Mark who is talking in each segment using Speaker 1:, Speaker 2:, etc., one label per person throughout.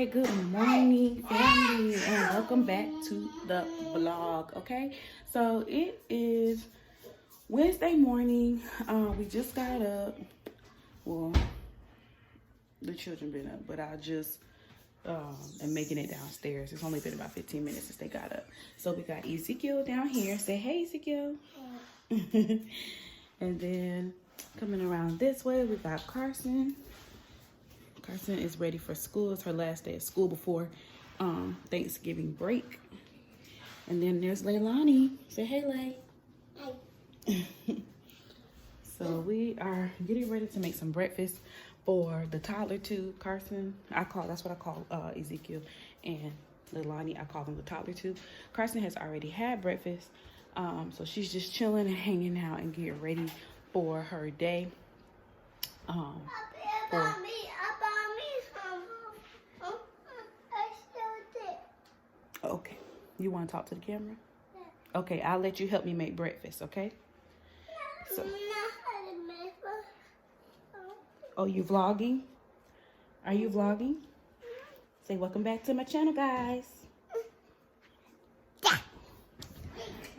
Speaker 1: right, good morning, family, and welcome back to the vlog. Okay, so it is Wednesday morning. We just got up. Well, the children been up, but I just am making it downstairs. It's only been about 15 minutes since they got up. So we got Ezekiel down here. Say hey, Ezekiel. And then coming around this way, we got Carson. Carson is ready for school. It's her last day of school before Thanksgiving break. And then there's Leilani. Say hey, Lay. Hi. So we are getting ready to make some breakfast for the toddler too. Carson, that's what I call Ezekiel, and Leilani, I call them the toddler too. Carson has already had breakfast, so she's just chilling and hanging out and getting ready for her day. Okay, you want to talk to the camera? Yeah. Okay, I'll let you help me make breakfast, okay? So. Oh, you vlogging? Are you vlogging? Say welcome back to my channel, guys. Yeah.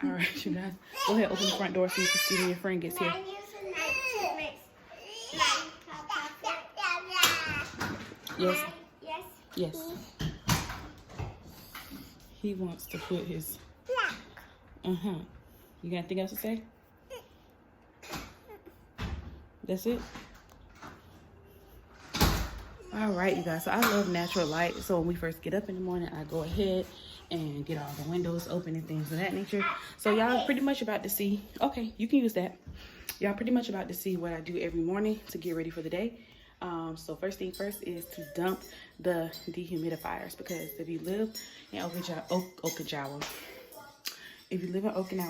Speaker 1: All right, you guys. Go ahead, open the front door so you can see when your friend gets here. Yes. Yes. Yes. He wants to put his... You got anything else to say? That's it? All right, you guys. So I love natural light. So when we first get up in the morning, I go ahead and get all the windows open and things of that nature. So y'all pretty much about to see... Okay, you can use that. Y'all pretty much about to see what I do every morning to get ready for the day. So first thing first is to dump the dehumidifiers, because if you live in Okinawa,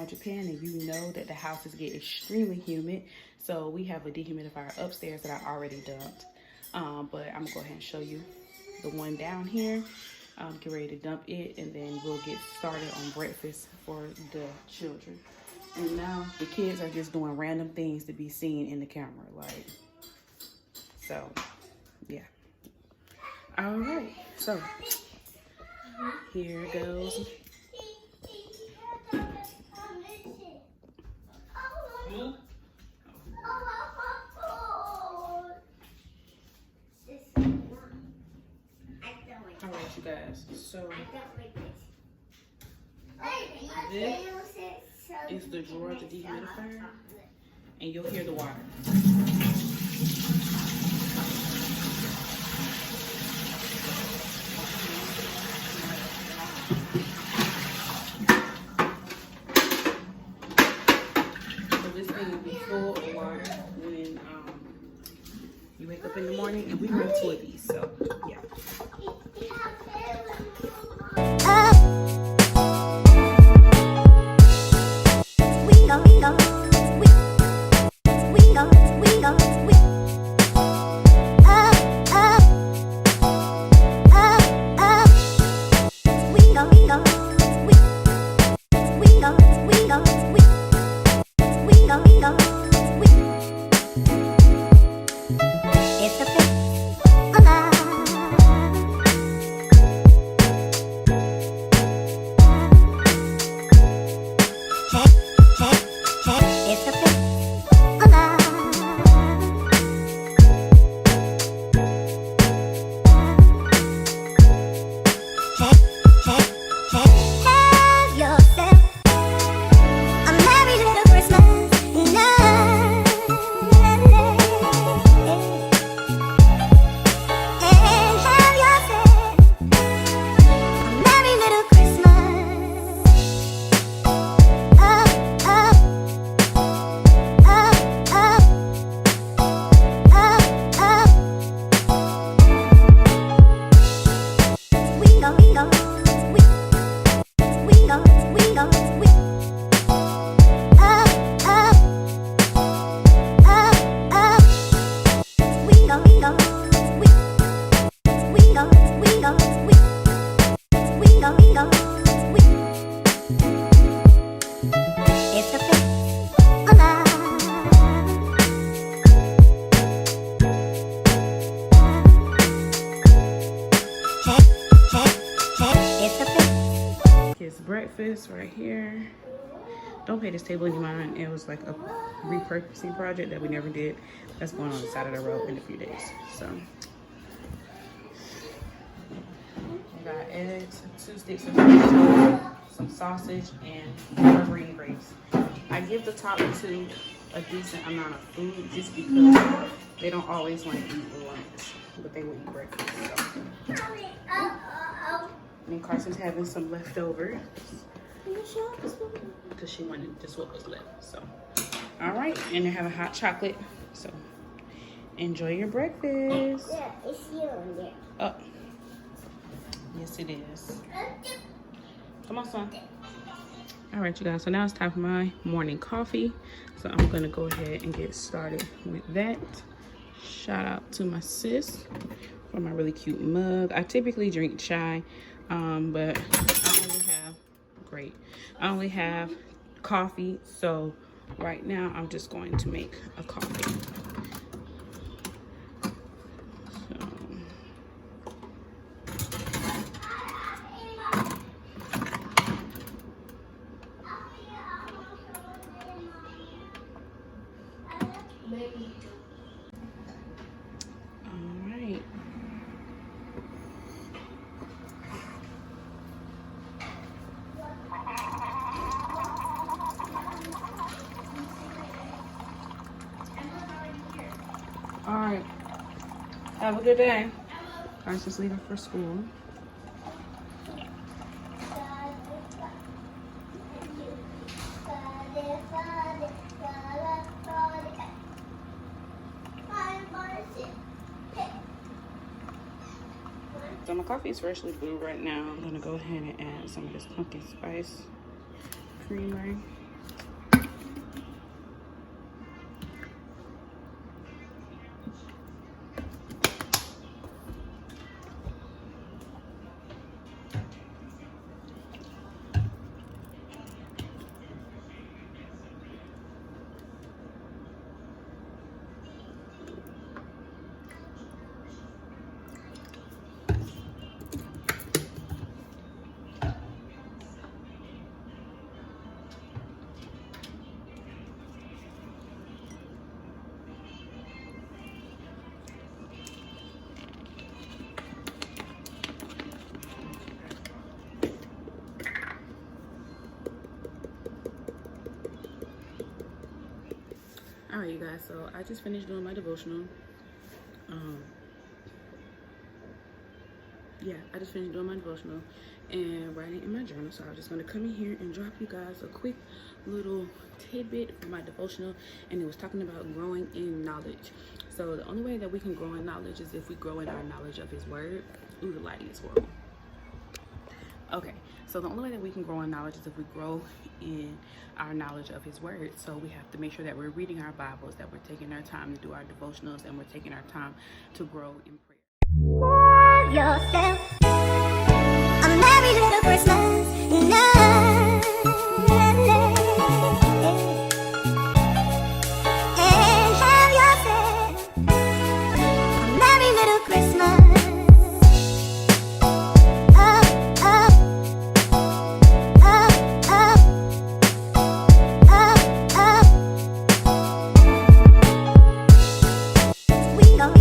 Speaker 1: Japan, and you know that the houses get extremely humid, so we have a dehumidifier upstairs that I already dumped. But I'm gonna go ahead and show you the one down here. Get ready to dump it, and then we'll get started on breakfast for the children. And now the kids are just doing random things to be seen in the camera, like. So, yeah. All right. So, here goes. All right, you guys. So, this is the drawer of the dehumidifier, and you'll hear the water. You wake up in the morning, and we run two of these, so yeah.
Speaker 2: Hey.
Speaker 1: breakfast right here. Don't pay this table any mind. It was like a repurposing project that we never did. That's going on the side of the road in a few days. So we got eggs, 2 sticks of fish, some sausage, and green grapes. I give the top two a decent amount of food just because they don't always want to eat lunch, but they will eat breakfast. So. And Carson's having some leftovers because she wanted just what was left. So, all right, and they're having hot chocolate. So, enjoy your breakfast.
Speaker 2: Yeah, it's here on there.
Speaker 1: Oh, yes, it is. Come on, son. All right, you guys. So now it's time for my morning coffee. So I'm gonna go ahead and get started with that. Shout out to my sis for my really cute mug. I typically drink chai, but I only have coffee. So right now I'm just going to make a coffee. All right. Have a good day. Carson's leaving for school. So my coffee is freshly brewed right now. I'm gonna go ahead and add some of this pumpkin spice creamer. All right, you guys, so I just finished doing my devotional. I just finished doing my devotional and writing in my journal. So I'm just gonna come in here and drop you guys a quick little tidbit for my devotional, and it was talking about growing in knowledge. So the only way that we can grow in knowledge is if we grow in our knowledge of his word. Ooh, the lighting is horrible. Okay, so the only way that we can grow in knowledge is if we grow in our knowledge of his word. So we have to make sure that we're reading our Bibles, that we're taking our time to do our devotionals, and we're taking our time to grow in prayer.
Speaker 2: Love yourself. A merry little Christmas night. And have yourself a merry little Christmas. We go.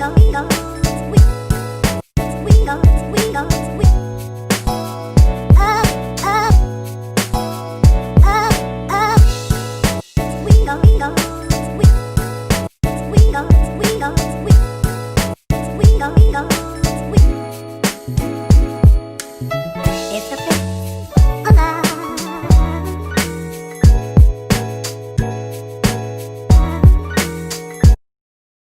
Speaker 2: go, go.